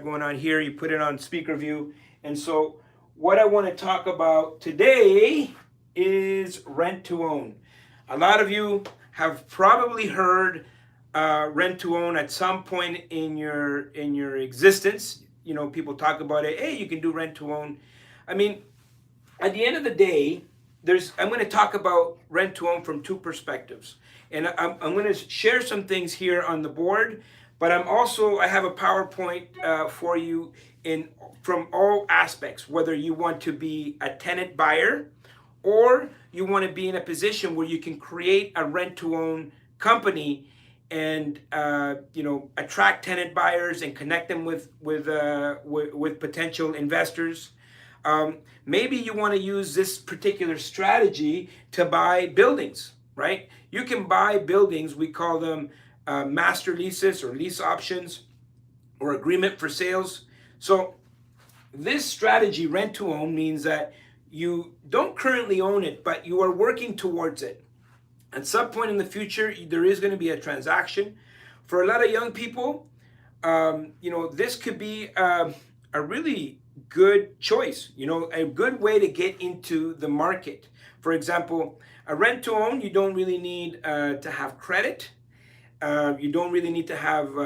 going on here. You put it on speaker view. And so what I want to talk about today is rent to own. A lot of you have probably heard rent to own at some point in your existence. You know, people talk about it. Hey, you can do rent to own. I mean, at the end of the day, I'm going to talk about rent to own from two perspectives, and I'm going to share some things here on the board. But I have a PowerPoint for you from all aspects, whether you want to be a tenant buyer or you want to be in a position where you can create a rent to own company and attract tenant buyers and connect them with potential investors. Maybe you want to use this particular strategy to buy buildings, right? You can buy buildings. We call them master leases or lease options or agreement for sales. So this strategy, rent to own, means that you don't currently own it, but you are working towards it. At some point in the future, there is going to be a transaction. For a lot of young people, this could be a really good choice, a good way to get into the market. For example, a rent to own, you don't really need to have credit. You don't really need to have,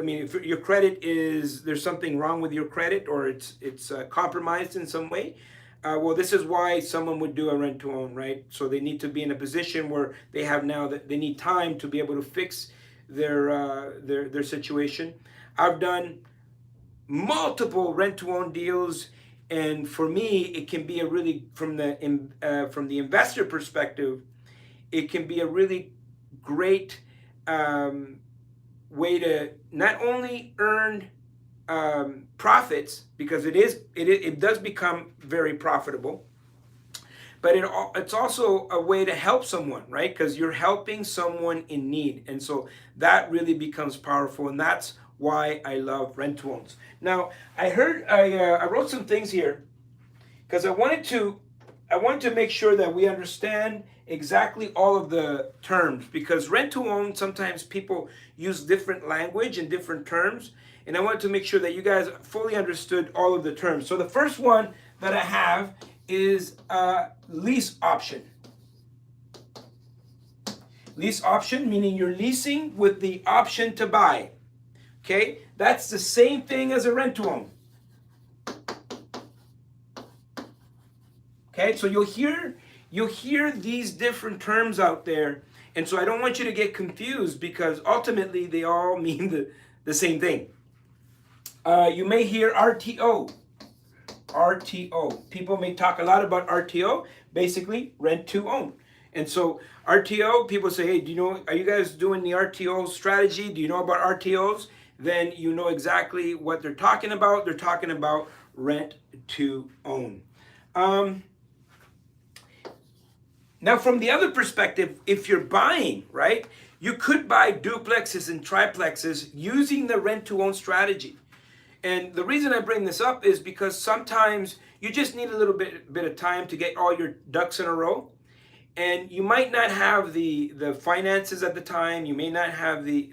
if your credit there's something wrong with your credit or it's compromised in some way. Well, this is why someone would do a rent to own, right? So they need to be in a position where they need time to be able to fix their situation. I've done multiple rent to own deals, and for me, it can be a really from the investor perspective, it can be a really great way to not only earn profits, because it does become very profitable, but it's also a way to help someone, right? Because you're helping someone in need, and so that really becomes powerful, and that's why I love rent to owns. Now, I wrote some things here because I wanted to make sure that we understand exactly all of the terms, because rent to own, sometimes people use different language and different terms, and I wanted to make sure that you guys fully understood all of the terms. So the first one that I have is lease option. Lease option, meaning you're leasing with the option to buy. Okay, that's the same thing as a rent to own. Okay, so you'll hear these different terms out there, and so I don't want you to get confused, because ultimately they all mean the same thing. You may hear RTO. RTO. People may talk a lot about RTO, basically rent to own. And so RTO, people say, hey, are you guys doing the RTO strategy? Do you know about RTOs? Then you know exactly what they're talking about. They're talking about rent to own. Now, from the other perspective, if you're buying, right, you could buy duplexes and triplexes using the rent to own strategy. And the reason I bring this up is because sometimes you just need a little bit of time to get all your ducks in a row. And you might not have the finances at the time. You may not have the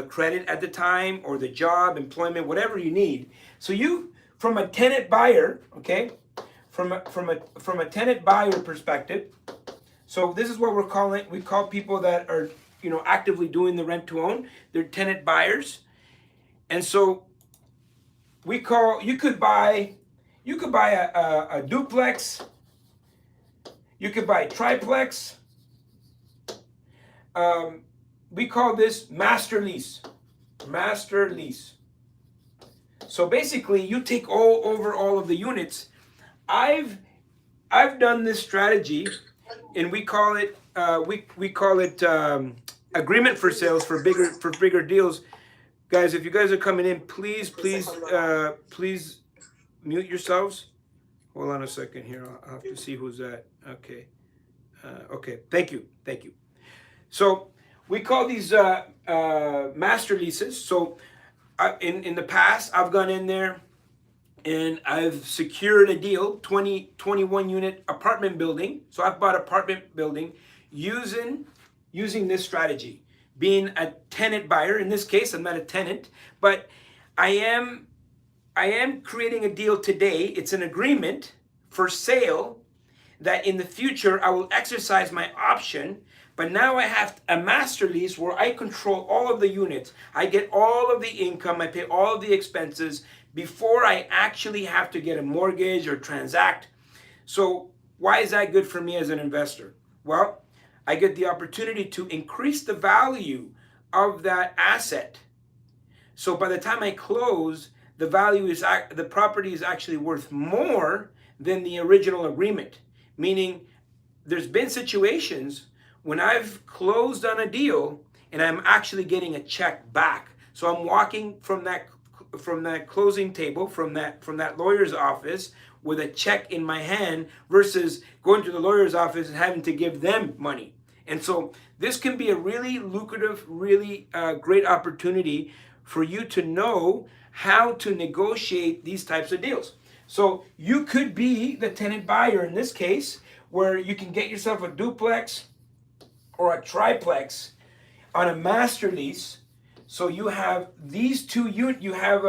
credit at the time, or the job, employment, whatever you need. So you, from a tenant buyer, okay, from a tenant buyer perspective, so this is what we call people that are actively doing the rent to own. They're tenant buyers, and so you could buy a duplex, you could buy a triplex. We call this master lease. Master lease. So basically, you take over all of the units. I've done this strategy, and we call it agreement for sales for bigger deals. Guys, if you guys are coming in, please mute yourselves. Hold on a second here. I'll have to see who's that. Okay. Okay. Thank you. So we call these master leases. So in the past, I've gone in there and I've secured a deal, 21 unit apartment building. So I've bought apartment building using this strategy. being a tenant buyer. In this case, I'm not a tenant, but I am creating a deal today. It's an agreement for sale that in the future I will exercise my option, but now I have a master lease where I control all of the units. I get all of the income, I pay all of the expenses before I actually have to get a mortgage or transact. So why is that good for me as an investor? Well, I get the opportunity to increase the value of that asset. So by the time I close, the property is actually worth more than the original agreement. Meaning, there's been situations when I've closed on a deal and I'm actually getting a check back. So I'm walking from that closing table, from that lawyer's office with a check in my hand versus going to the lawyer's office and having to give them money. And so this can be a really lucrative, really great opportunity for you to know how to negotiate these types of deals. So you could be the tenant buyer in this case, where you can get yourself a duplex or a triplex on a master lease. So you have these two units, you have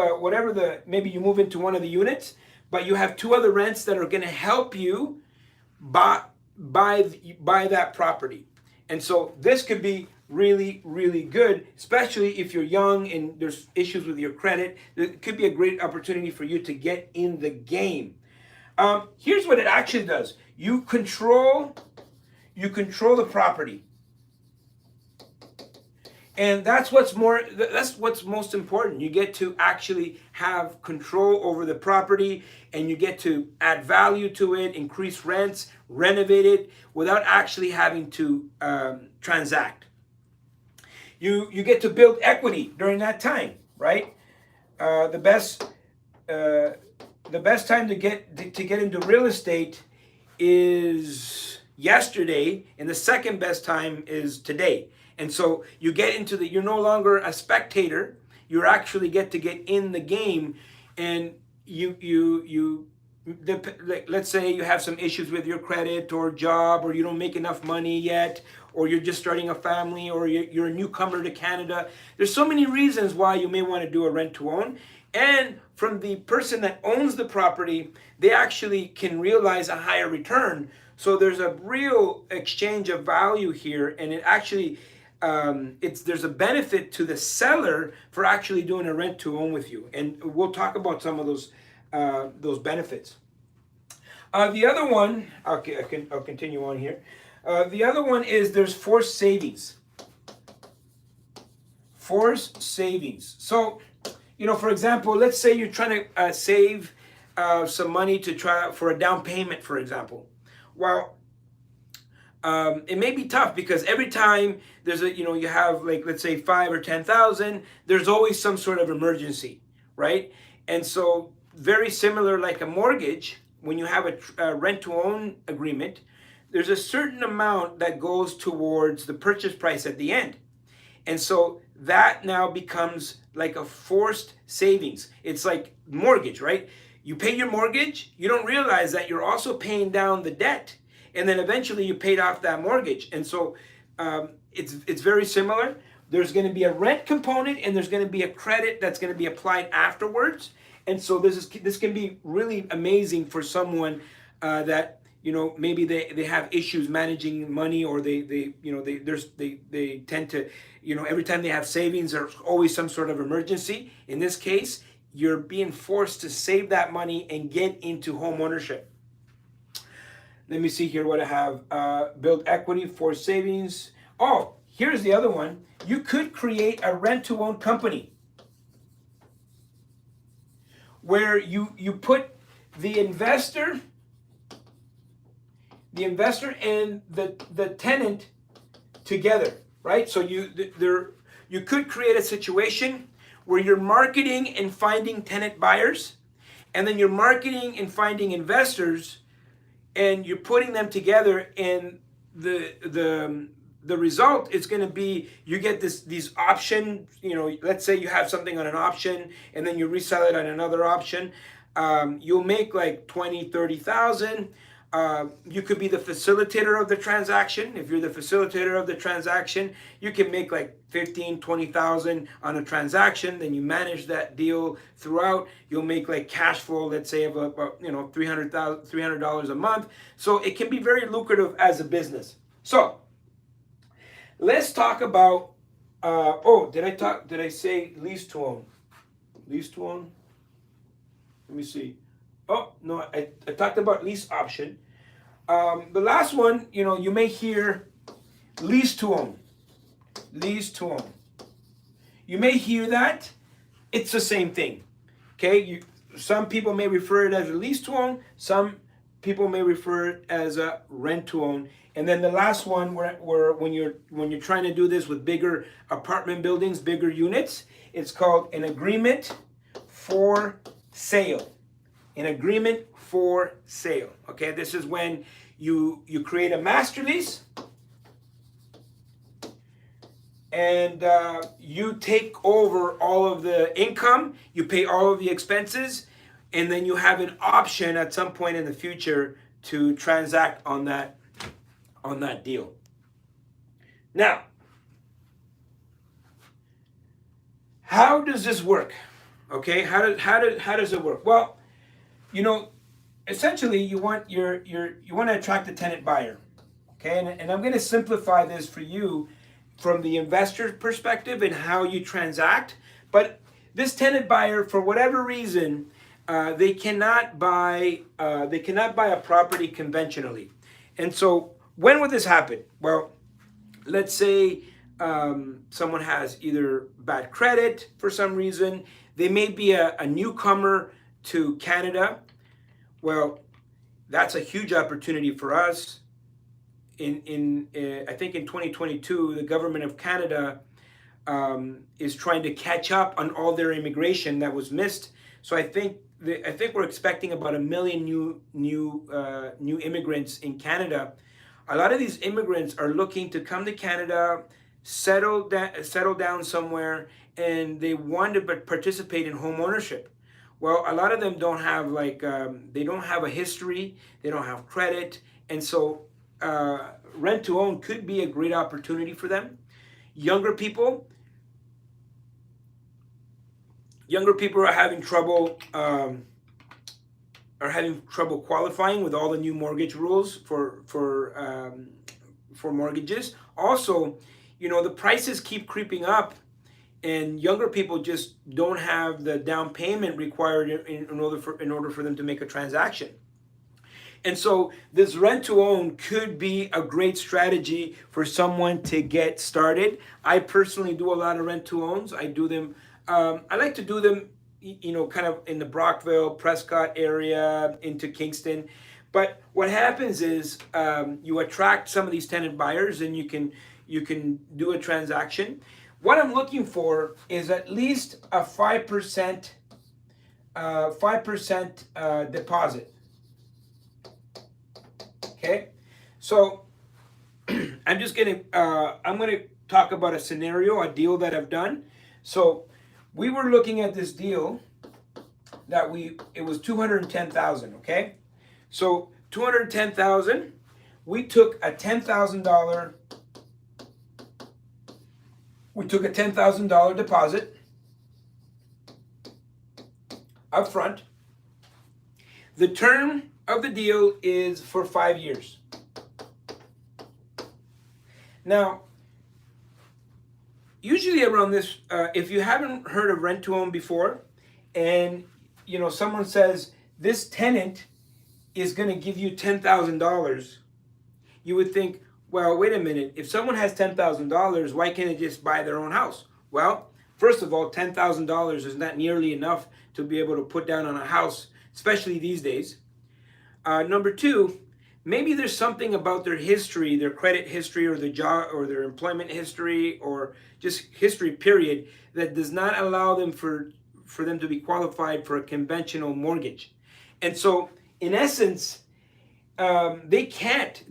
maybe you move into one of the units, but you have two other rents that are going to help you buy that property. And so this could be really, really good, especially if you're young and there's issues with your credit. It could be a great opportunity for you to get in the game. Here's what it actually does. You control the property. And that's what's most important. You get to actually have control over the property, and you get to add value to it, increase rents, renovate it without actually having to transact. You get to build equity during that time, right? The best time to get into real estate is yesterday, and the second best time is today. And so you get into you're no longer a spectator. You actually get to get in the game, and let's say you have some issues with your credit or job, or you don't make enough money yet, or you're just starting a family, or you're a newcomer to Canada. There's so many reasons why you may want to do a rent to own. And from the person that owns the property, they actually can realize a higher return. So there's a real exchange of value here, and it actually there's a benefit to the seller for actually doing a rent to own with you, and we'll talk about some of those benefits. The other one, I'll continue on here. The other one is there's forced savings. Forced savings. So, for example, let's say you're trying to save some money to try for a down payment, for example. Well, it may be tough because every time there's you have, like, let's say 5 or 10,000, there's always some sort of emergency, right? And so very similar like a mortgage, when you have a rent to own agreement, there's a certain amount that goes towards the purchase price at the end. And so that now becomes like a forced savings. It's like mortgage, right? You pay your mortgage, you don't realize that you're also paying down the debt. And then eventually you paid off that mortgage. And so it's very similar. There's going to be a rent component, and there's going to be a credit that's going to be applied afterwards. And so this can be really amazing for someone that maybe they have issues managing money, or they tend to every time they have savings, there's always some sort of emergency. In this case, you're being forced to save that money and get into home ownership. Let me see here what I have. Build equity for savings. Oh, here's the other one. You could create a rent-to-own company where you put the investor and the tenant together, right? So you could create a situation where you're marketing and finding tenant buyers, and then you're marketing and finding investors, and you're putting them together, and the result is going to be you get these option. Let's say you have something on an option, and then you resell it on another option. You'll make like 20,000, 30,000. You could be the facilitator of the transaction. If you're the facilitator of the transaction, you can make like 15, 20,000 on a transaction. Then you manage that deal throughout. You'll make like cash flow, let's say of about $300 a month. So it can be very lucrative as a business. So let's talk about. Did I say lease to own? Lease to own. Let me see. Oh, no, I talked about lease option. The last one, you may hear lease to own. Lease to own. You may hear that. It's the same thing. Okay? Some people may refer it as a lease to own. Some people may refer it as a rent to own. And then the last one, where when you're trying to do this with bigger apartment buildings, bigger units, it's called an agreement for sale. An agreement for sale. Okay, this is when you create a master lease and you take over all of the income, you pay all of the expenses, and then you have an option at some point in the future to transact on that deal. Now, how does this work? Okay, how does it work? Well, essentially you want to attract a tenant buyer. Okay, and I'm going to simplify this for you from the investor's perspective and how you transact. But this tenant buyer, for whatever reason, they cannot buy a property conventionally. And so when would this happen? Well, let's say someone has either bad credit for some reason. They may be a newcomer to Canada. Well, that's a huge opportunity for us. I think in 2022, the government of Canada is trying to catch up on all their immigration that was missed. So I think we're expecting about 1 million new immigrants in Canada. A lot of these immigrants are looking to come to Canada, settle down somewhere, and they want to participate in home ownership. Well, a lot of them don't have they don't have a history, they don't have credit, and so rent to own could be a great opportunity for them. Younger people are having trouble qualifying with all the new mortgage rules for mortgages. Also, the prices keep creeping up, and younger people just don't have the down payment required in order for them to make a transaction. And so this rent to own could be a great strategy for someone to get started. I personally do a lot of rent to owns. I do them. I like to do them, kind of in the Brockville, Prescott area, into Kingston. But what happens is you attract some of these tenant buyers, and you can do a transaction. What I'm looking for is at least a 5% deposit. Okay, so I'm gonna talk about a scenario, a deal that I've done. So we were looking at this deal that it was $210,000. Okay, so $210,000. We took a $10,000. We took a $10,000 deposit up front. The term of the deal is for 5 years. Now, usually around this, if you haven't heard of rent to own before, and someone says this tenant is going to give you $10,000, you would think, well, wait a minute. If someone has $10,000, why can't they just buy their own house? Well, first of all, $10,000 is not nearly enough to be able to put down on a house, especially these days. Number two, maybe there's something about their history, their credit history, or their job, or their employment history, or just history period, that does not allow them for them to be qualified for a conventional mortgage. And so, in essence, they can't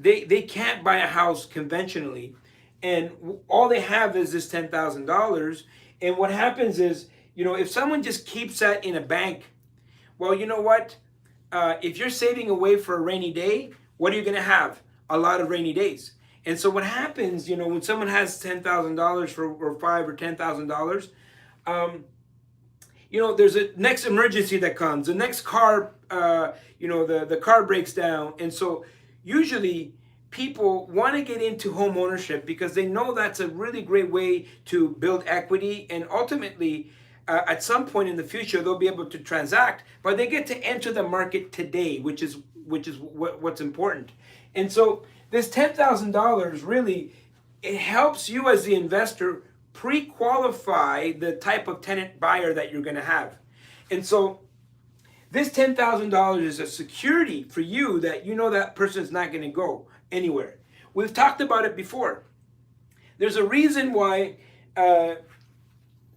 buy a house conventionally, and all they have is this $10,000. And what happens is, if someone just keeps that in a bank, well, you know what? If you're saving away for a rainy day, what are you going to have? A lot of rainy days. And so what happens, when someone has $10,000 or $5,000 or $10,000, there's a next emergency that comes. The next car, the car breaks down. And so usually people want to get into home ownership because they know that's a really great way to build equity, and ultimately at some point in the future they'll be able to transact, but they get to enter the market today, which is what's important. And so this $10,000 really, it helps you as the investor pre-qualify the type of tenant buyer that you're going to have. And so this $10,000 is a security for you that that person's not going to go anywhere. We've talked about it before. There's a reason why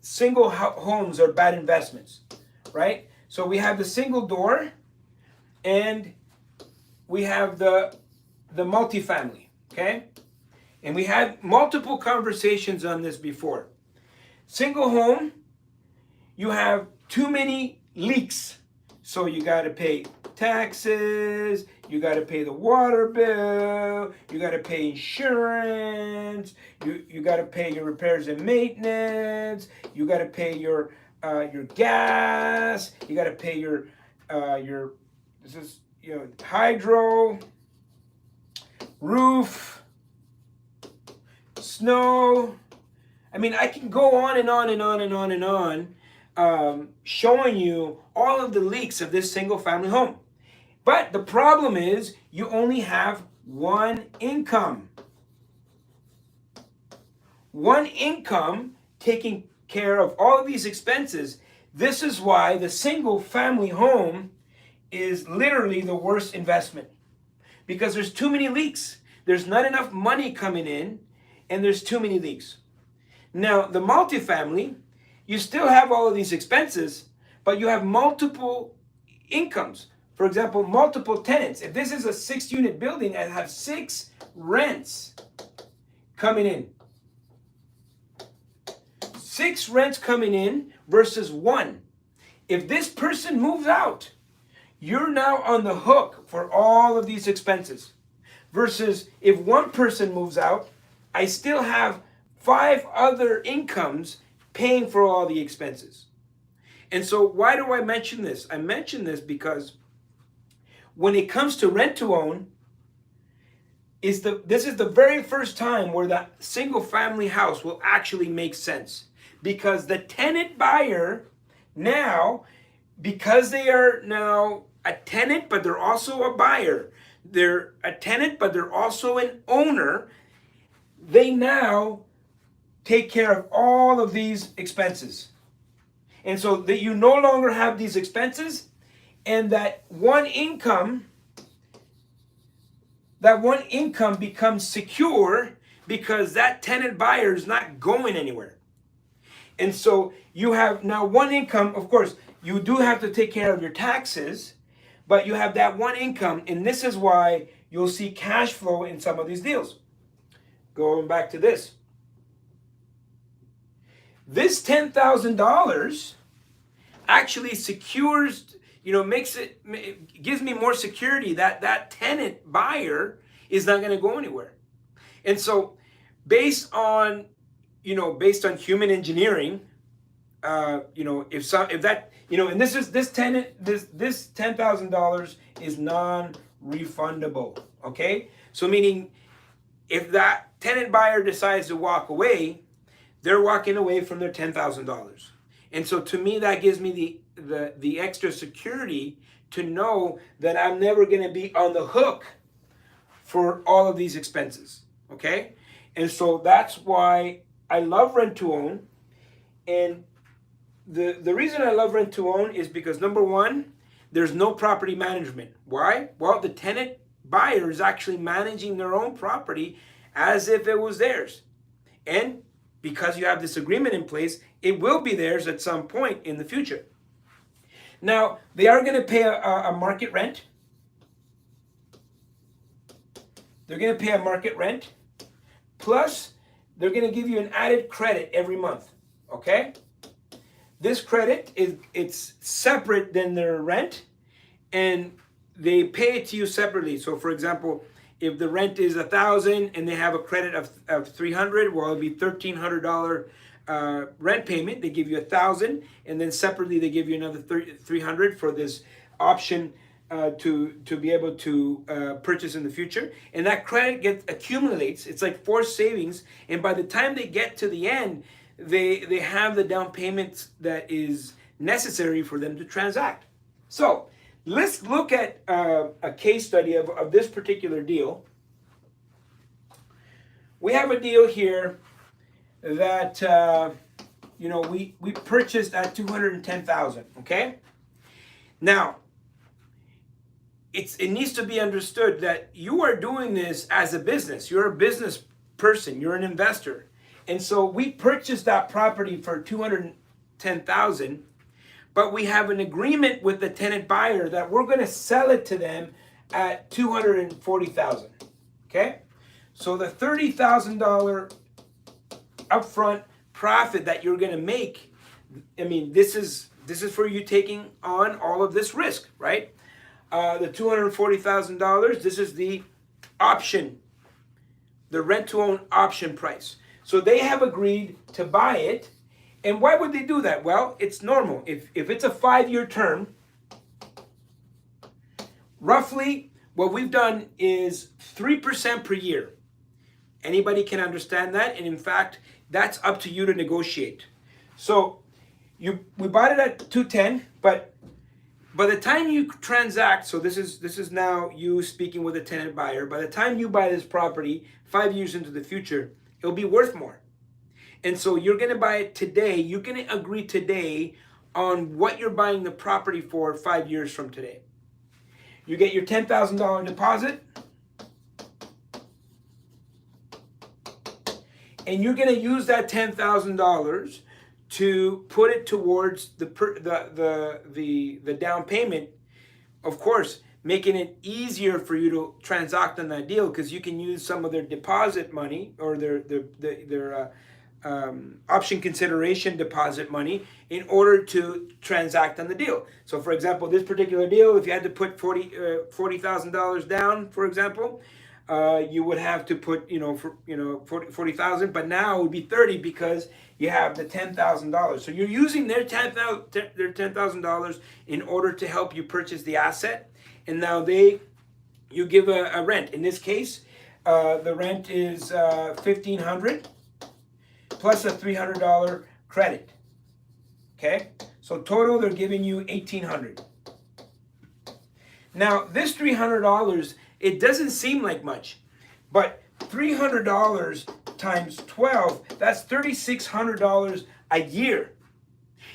single homes are bad investments, right? So we have the single door and we have the multifamily, okay? And we had multiple conversations on this before. Single home, you have too many leaks. So you got to pay taxes, you got to pay the water bill, you got to pay insurance, you got to pay your repairs and maintenance, you got to pay your gas, you got to pay your hydro, roof, snow. I mean, I can go on and on and on and on and on, showing you all of the leaks of this single family home. But the problem is you only have one income. One income taking care of all of these expenses. This is why the single family home is literally the worst investment, because there's too many leaks. There's not enough money coming in, and there's too many leaks. Now, the multifamily, you still have all of these expenses, but you have multiple incomes. For example, multiple tenants. If this is a 6-unit building, I have 6 rents coming in. 6 rents coming in versus 1. If this person moves out, you're now on the hook for all of these expenses. Versus if one person moves out, I still have 5 other incomes paying for all the expenses. And so why do I mention this? I mention this because when it comes to rent to own, this is the very first time where that single family house will actually make sense. Because the tenant buyer now, because they are now a tenant, but they're also a buyer, they're a tenant, but they're also an owner, they now take care of all of these expenses. And so that you no longer have these expenses, and that one income becomes secure because that tenant buyer is not going anywhere. And so you have now one income. Of course, you do have to take care of your taxes, but you have that one income, and this is why you'll see cash flow in some of these deals. Going back to this. This $10,000 actually secures, gives me more security that that tenant buyer is not going to go anywhere. And so based on human engineering, this $10,000 is non-refundable. Okay, so meaning if that tenant buyer decides to walk away, they're walking away from their $10,000. And so to me, that gives me the extra security to know that I'm never going to be on the hook for all of these expenses. Okay, and so that's why I love rent to own. And the reason I love rent to own is because, number one, there's no property management. Why? Well, the tenant buyer is actually managing their own property as if it was theirs. And because you have this agreement in place, it will be theirs at some point in the future. Now, they are going to pay a market rent. They're going to pay a market rent. Plus, they're going to give you an added credit every month. Okay? This credit it's separate than their rent, and they pay it to you separately. So for example, if the rent is $1,000 and they have a credit of $300, well, it'll be $1,300 rent payment. They give you $1,000, and then separately they give you another $300 for this option to be able to purchase in the future. And that credit accumulates. It's like forced savings, and by the time they get to the end, they have the down payment that is necessary for them to transact. So let's look at a case study of this particular deal. We have a deal here that we purchased at $210,000. Okay. Now, it needs to be understood that you are doing this as a business. You're a business person. You're an investor, and so we purchased that property for $210,000. But we have an agreement with the tenant buyer that we're going to sell it to them at $240,000. Okay, so the $30,000 upfront profit that you're going to make, I mean, this is for you taking on all of this risk, right? The $240,000. This is the option, the rent-to-own option price. So they have agreed to buy it. And why would they do that? Well, it's normal. If it's a 5-year term, roughly what we've done is 3% per year. Anybody can understand that, and in fact, that's up to you to negotiate. So we bought it at 210, but by the time you transact, so this is now you speaking with a tenant buyer. By the time you buy this property 5 years into the future, it'll be worth more. And so you're going to buy it today. You're going to agree today on what you're buying the property for 5 years from today. You get your $10,000 deposit, and you're going to use that $10,000 to put it towards the down payment. Of course, making it easier for you to transact on that deal, because you can use some of their deposit money or their option consideration deposit money in order to transact on the deal. So for example, this particular deal, if you had to put $40,000 down, for example, you would have to put 40,000, but now it would be 30 because you have the $10,000. So you're using their $10,000 in order to help you purchase the asset, and now you give a rent. In this case, the rent is $1,500 plus a $300 credit. Okay, so total they're giving you $1,800. Now this $300, it doesn't seem like much, but $300 times 12, that's $3,600 a year.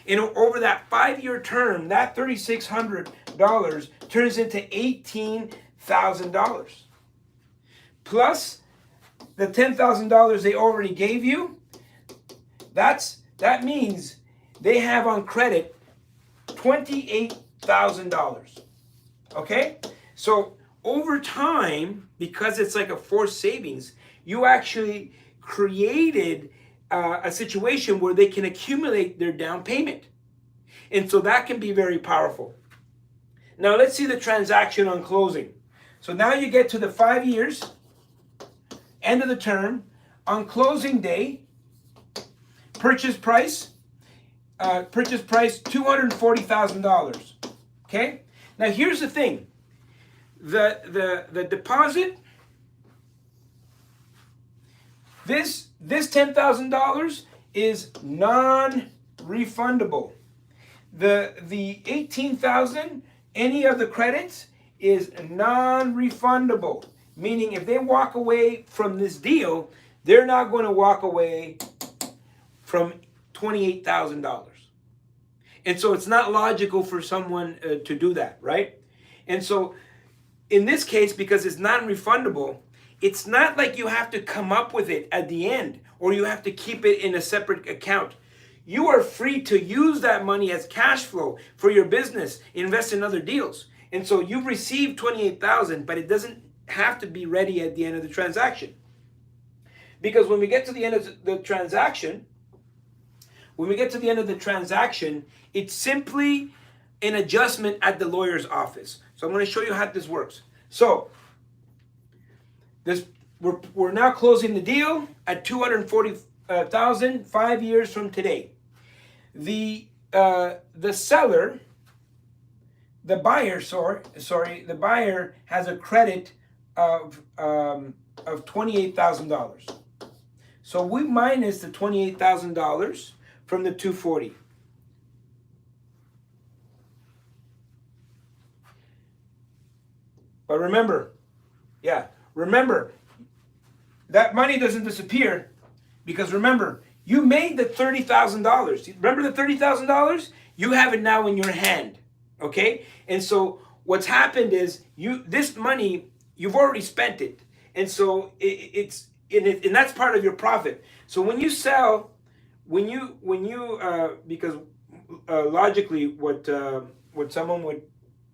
And over that 5-year term, that $3,600 turns into $18,000. Plus the $10,000 they already gave you, that means they have on credit $28,000. Okay? So over time, because it's like a forced savings, you actually created a situation where they can accumulate their down payment. And so that can be very powerful. Now let's see the transaction on closing. So now you get to the 5 years, end of the term. On closing day, purchase price $240,000. Okay? Now here's the thing. The deposit, this $10,000 is non-refundable. The $18,000, any of the credits, is non-refundable. Meaning if they walk away from this deal, they're not going to walk away from $28,000. And so it's not logical for someone to do that, right? And so in this case, because it's non-refundable, it's not like you have to come up with it at the end or you have to keep it in a separate account. You are free to use that money as cash flow for your business, invest in other deals. And so you've received $28,000, but it doesn't have to be ready at the end of the transaction. Because when we get to the end of the transaction, it's simply an adjustment at the lawyer's office. So I'm going to show you how this works. So we're now closing the deal at $240,000 5 years from today. The seller, the buyer, the buyer has a credit of $28,000. So we minus the $28,000 from the 240. But remember, that money doesn't disappear, because remember, you made the $30,000. Remember the $30,000? You have it now in your hand, okay? And so what's happened is this money, you've already spent it. And so and that's part of your profit. So when you sell, because logically what someone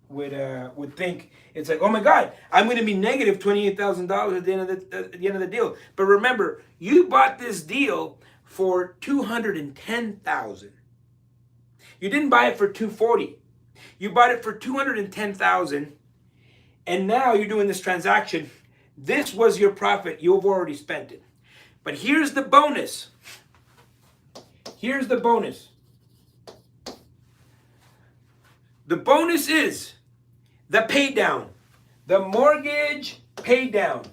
would think, it's like, oh my God, I'm going to be negative $28,000 at the end of the deal. But remember, you bought this deal for $210,000. You didn't buy it for $240,000. You bought it for $210,000, and now you're doing this transaction. This was your profit. You've already spent it. But here's the bonus. Here's the bonus. The bonus is the pay down, the mortgage pay down.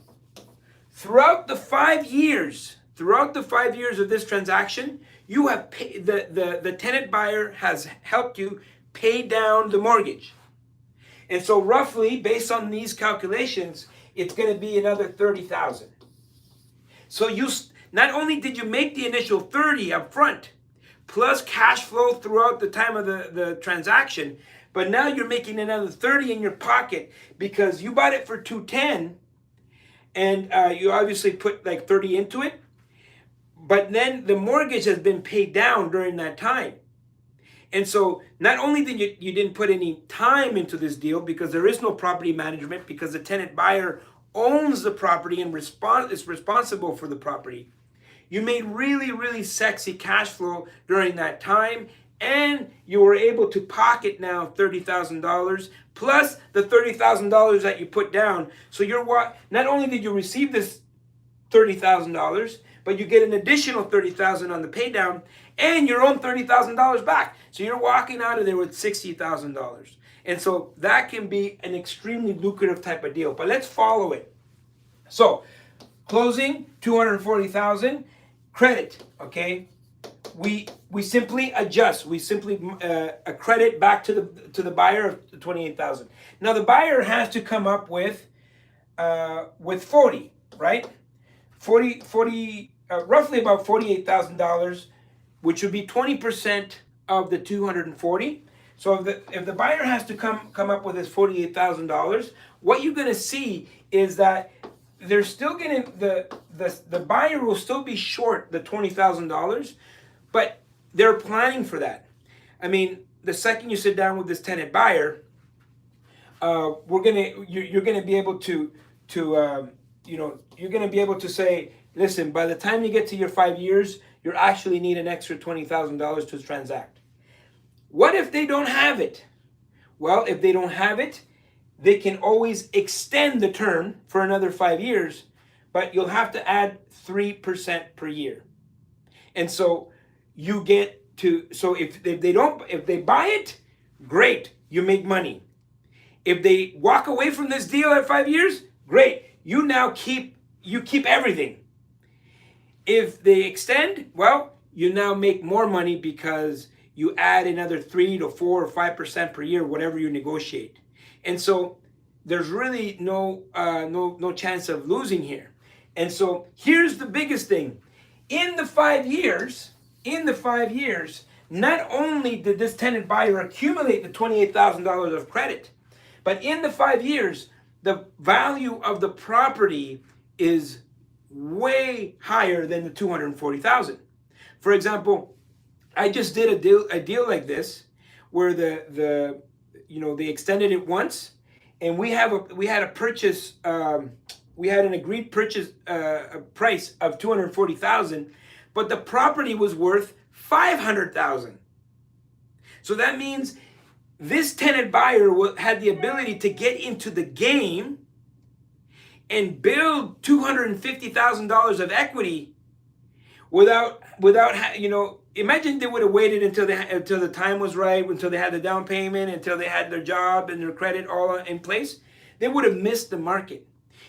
Throughout the 5 years of this transaction, you have paid, the tenant buyer has helped you pay down the mortgage. And so roughly, based on these calculations, it's going to be another $30,000. So not only did you make the initial $30,000 up front, plus cash flow throughout the time of the transaction, but now you're making another $30,000 in your pocket, because you bought it for $210,000, and you obviously put like $30,000 into it. But then the mortgage has been paid down during that time. And so not only did you didn't put any time into this deal, because there is no property management, because the tenant buyer owns the property and is responsible for the property. You made really, really sexy cash flow during that time, and you were able to pocket now $30,000 plus the $30,000 that you put down. So not only did you receive this $30,000, but you get an additional $30,000 on the pay down, and your own $30,000 back. So you're walking out of there with $60,000. And so that can be an extremely lucrative type of deal. But let's follow it. So closing, $240,000, credit, okay? We simply adjust. We simply credit back to the buyer of the $28,000. Now the buyer has to come up with 40, right? 40 roughly about $48,000, which would be 20% of the 240. So if the buyer has to come up with this $48,000, what you're going to see is that they're still getting the buyer will still be short the $20,000, but they're planning for that. I mean, the second you sit down with this tenant buyer, you're gonna be able to you're gonna be able to say, listen, by the time you get to your 5 years, you actually need an extra $20,000 to transact. What if they don't have it? Well, if they don't have it, they can always extend the term for another 5 years, but you'll have to add 3% per year. And so you get to, so if they buy it, great, you make money. If they walk away from this deal at 5 years, great, you now keep everything. If they extend, well, you now make more money because you add another 3 to 4 or 5% per year, whatever you negotiate. And so there's really no chance of losing here. And so here's the biggest thing. In the 5 years, not only did this tenant buyer accumulate the $28,000 of credit, but in the 5 years, the value of the property is way higher than the $240,000. For example, I just did a deal like this where they extended it once, and we had an agreed purchase price of $240,000, but the property was worth $500,000. So that means this tenant buyer had the ability to get into the game and build $250,000 of equity without imagine they would have waited until the time was right, until they had the down payment, until they had their job and their credit all in place. They would have missed the market.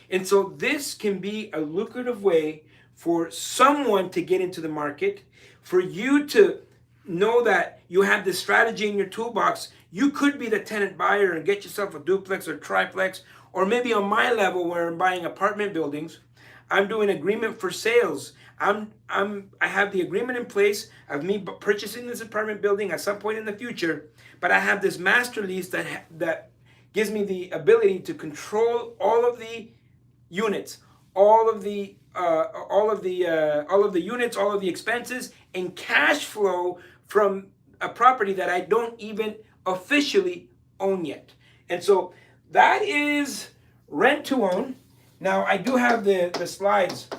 And so this can be a lucrative way for someone to get into the market, for you to know that you have this strategy in your toolbox. You could be the tenant buyer and get yourself a duplex or triplex, or maybe on my level where I'm buying apartment buildings, I'm doing agreement for sales. I have the agreement in place of me purchasing this apartment building at some point in the future, but I have this master lease that gives me the ability to control all of the units, all of the units, all of the expenses, and cash flow from a property that I don't even officially own yet. And so that is rent to own. Now I do have the slides.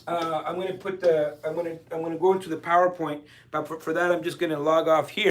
I'm going to go into the PowerPoint, but for that I'm just going to log off here.